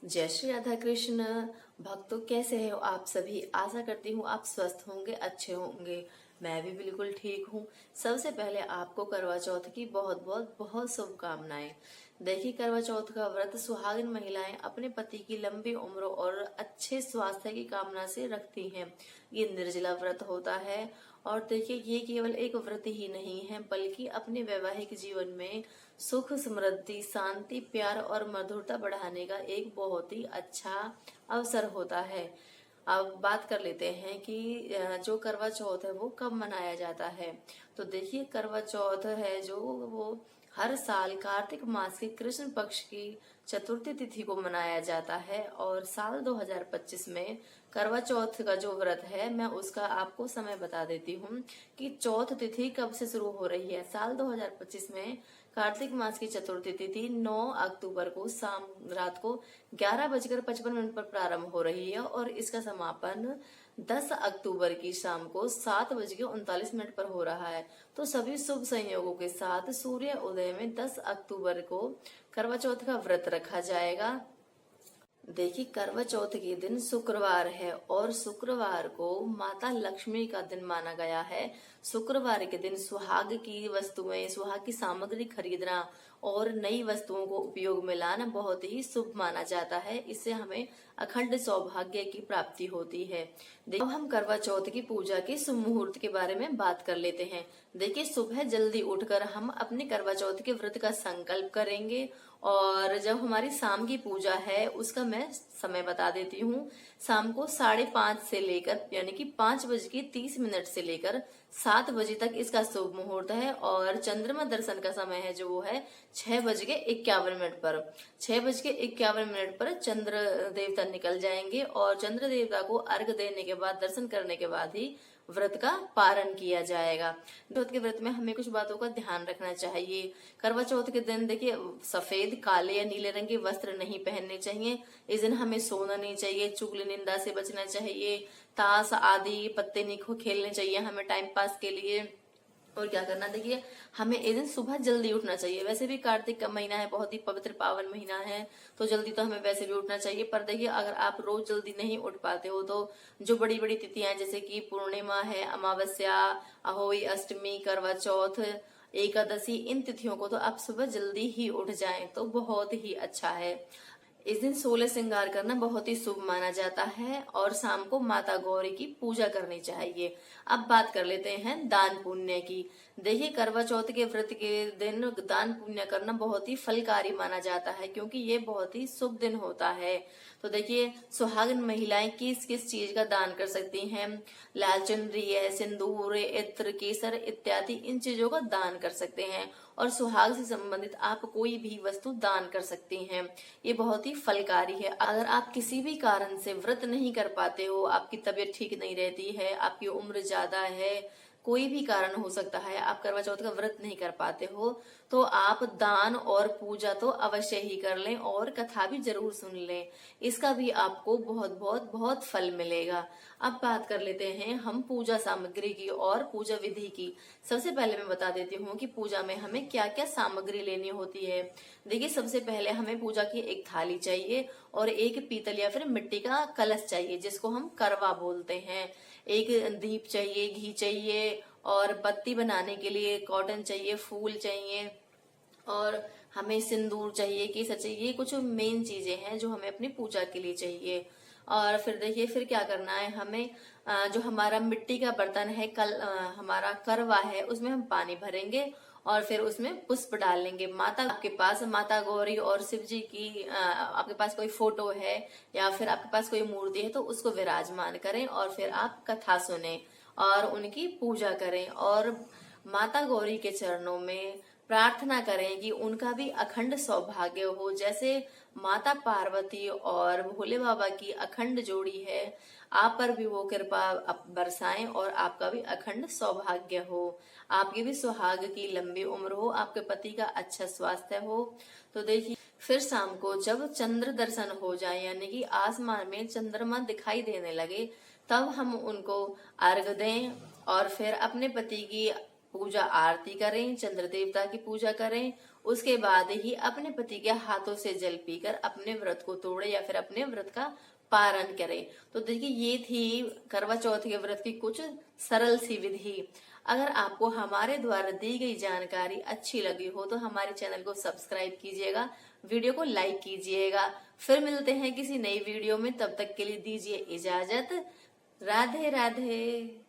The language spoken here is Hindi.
जय श्री राधा कृष्ण। भक्तों, कैसे हो आप सभी? आशा करती हूँ आप स्वस्थ होंगे, अच्छे होंगे। मैं भी बिल्कुल ठीक हूँ। सबसे पहले आपको करवा चौथ की बहुत बहुत बहुत शुभकामनाएं। देखिए, करवा चौथ का व्रत सुहागिन महिलाएं अपने पति की लंबी उम्र और अच्छे स्वास्थ्य की कामना से रखती हैं। ये निर्जला व्रत होता है। और देखिए, ये केवल एक व्रत ही नहीं है, बल्कि अपने वैवाहिक जीवन में सुख, समृद्धि, शांति, प्यार और मधुरता बढ़ाने का एक बहुत ही अच्छा अवसर होता है। अब बात कर लेते हैं कि जो करवा चौथ है वो कब मनाया जाता है। तो देखिए, करवा चौथ है जो वो हर साल कार्तिक मास के कृष्ण पक्ष की चतुर्थी तिथि को मनाया जाता है। और साल 2025 में करवा चौथ का जो व्रत है, मैं उसका आपको समय बता देती हूँ कि चौथ तिथि कब से शुरू हो रही है। साल 2025 में कार्तिक मास की चतुर्थी तिथि 9 अक्टूबर को शाम रात को 11:55 पर प्रारंभ हो रही है और इसका समापन 10 अक्टूबर की शाम को 7:39 पर हो रहा है। तो सभी शुभ संयोगों के साथ सूर्य उदय में 10 अक्टूबर को करवा चौथ का व्रत रखा जाएगा। देखिए, करवा चौथ के दिन शुक्रवार है और शुक्रवार को माता लक्ष्मी का दिन माना गया है। शुक्रवार के दिन सुहाग की वस्तुएं, सुहाग की सामग्री खरीदना और नई वस्तुओं को उपयोग में लाना बहुत ही शुभ माना जाता है। इससे हमें अखंड सौभाग्य की प्राप्ति होती है। अब हम करवा चौथ की पूजा के शुभ मुहूर्त के बारे में बात कर लेते हैं। देखिए, सुबह जल्दी उठकर हम अपने करवा चौथ के व्रत का संकल्प करेंगे। और जब हमारी शाम की पूजा है उसका मैं समय बता देती हूँ। शाम को 5:30 से लेकर यानी कि 5:30 से लेकर 7 बजे तक इसका शुभ मुहूर्त है। और चंद्रमा दर्शन का समय है जो वो है 6:51 पर। 6:51 पर चंद्र देवता निकल जाएंगे और चंद्र देवता को अर्घ देने के बाद, दर्शन करने के बाद ही व्रत का पारण किया जाएगा। चौथ के व्रत में हमें कुछ बातों का ध्यान रखना चाहिए। करवा चौथ के दिन देखिए, सफेद, काले या नीले रंग के वस्त्र नहीं पहनने चाहिए। इस दिन हमें सोना नहीं चाहिए, चुगली निंदा से बचना चाहिए, ताश आदि पत्ते नहीं खेलने चाहिए हमें टाइम पास के लिए। और क्या करना, देखिए, हमें इस दिन सुबह जल्दी उठना चाहिए। वैसे भी कार्तिक का महीना है, बहुत ही पवित्र पावन महीना है, तो जल्दी तो हमें वैसे भी उठना चाहिए। पर देखिए, अगर आप रोज जल्दी नहीं उठ पाते हो तो जो बड़ी बड़ी तिथियां जैसे कि पूर्णिमा है, अमावस्या, अहोई अष्टमी, करवा चौथ, एकादशी, इन तिथियों को तो आप सुबह जल्दी ही उठ जाएं तो बहुत ही अच्छा है। इस दिन 16 श्रृंगार करना बहुत ही शुभ माना जाता है और शाम को माता गौरी की पूजा करनी चाहिए। अब बात कर लेते हैं दान पुण्य की। देखिए, करवा चौथ के व्रत के दिन दान पुण्य करना बहुत ही फलकारी माना जाता है क्योंकि ये बहुत ही शुभ दिन होता है। तो देखिए, सुहागिन महिलाएं किस किस चीज का दान कर सकती हैं? लाल चुनरी है, सिंदूर, इत्र, केसर इत्यादि इन चीजों का दान कर सकते हैं। और सुहाग से संबंधित आप कोई भी वस्तु दान कर सकती हैं। ये बहुत ही फलकारी है। अगर आप किसी भी कारण से व्रत नहीं कर पाते हो, आपकी तबीयत ठीक नहीं रहती है, आपकी उम्र ज्यादा है, कोई भी कारण हो सकता है, आप करवा चौथ का व्रत नहीं कर पाते हो, तो आप दान और पूजा तो अवश्य ही कर लें और कथा भी जरूर सुन लें। इसका भी आपको बहुत बहुत बहुत फल मिलेगा। अब बात कर लेते हैं हम पूजा सामग्री की और पूजा विधि की। सबसे पहले मैं बता देती हूँ कि पूजा में हमें क्या क्या सामग्री लेनी होती है। देखिए, सबसे पहले हमें पूजा की एक थाली चाहिए और एक पीतल या फिर मिट्टी का कलश चाहिए जिसको हम करवा बोलते हैं। एक दीप चाहिए, घी चाहिए और बत्ती बनाने के लिए कॉटन चाहिए, फूल चाहिए और हमें सिंदूर चाहिए, केसर चाहिए। ये कुछ मेन चीजें हैं जो हमें अपनी पूजा के लिए चाहिए। और फिर देखिए, फिर क्या करना है हमें, जो हमारा मिट्टी का बर्तन है, हमारा करवा है, उसमें हम पानी भरेंगे और फिर उसमें पुष्प डाल लेंगे। माता, आपके पास माता गौरी और शिव जी की आपके पास कोई फोटो है या फिर आपके पास कोई मूर्ति है तो उसको विराजमान करें और फिर आप कथा सुने और उनकी पूजा करें और माता गौरी के चरणों में प्रार्थना करें कि उनका भी अखंड सौभाग्य हो। जैसे माता पार्वती और भोले बाबा की अखंड जोड़ी है, आप पर भी वो कृपा बरसाएं और आपका भी अखंड सौभाग्य हो, आपकी भी सुहाग की लंबी उम्र हो, आपके पति का अच्छा स्वास्थ्य हो। तो देखिए, फिर शाम को जब चंद्र दर्शन हो जाए यानी कि आसमान में चंद्रमा दिखाई देने लगे, तब हम उनको अर्घ दें और फिर अपने पति की पूजा आरती करें, चंद्र देवता की पूजा करें उसके बाद ही अपने पति के हाथों से जल पीकर अपने व्रत को तोड़े या फिर अपने व्रत का पारण करें। तो देखिए ये थी करवा चौथ के व्रत की कुछ सरल सी विधि। अगर आपको हमारे द्वारा दी गई जानकारी अच्छी लगी हो तो हमारे चैनल को सब्सक्राइब कीजिएगा, वीडियो को लाइक कीजिएगा। फिर मिलते हैं किसी नई वीडियो में, तब तक के लिए दीजिए इजाजत। राधे राधे।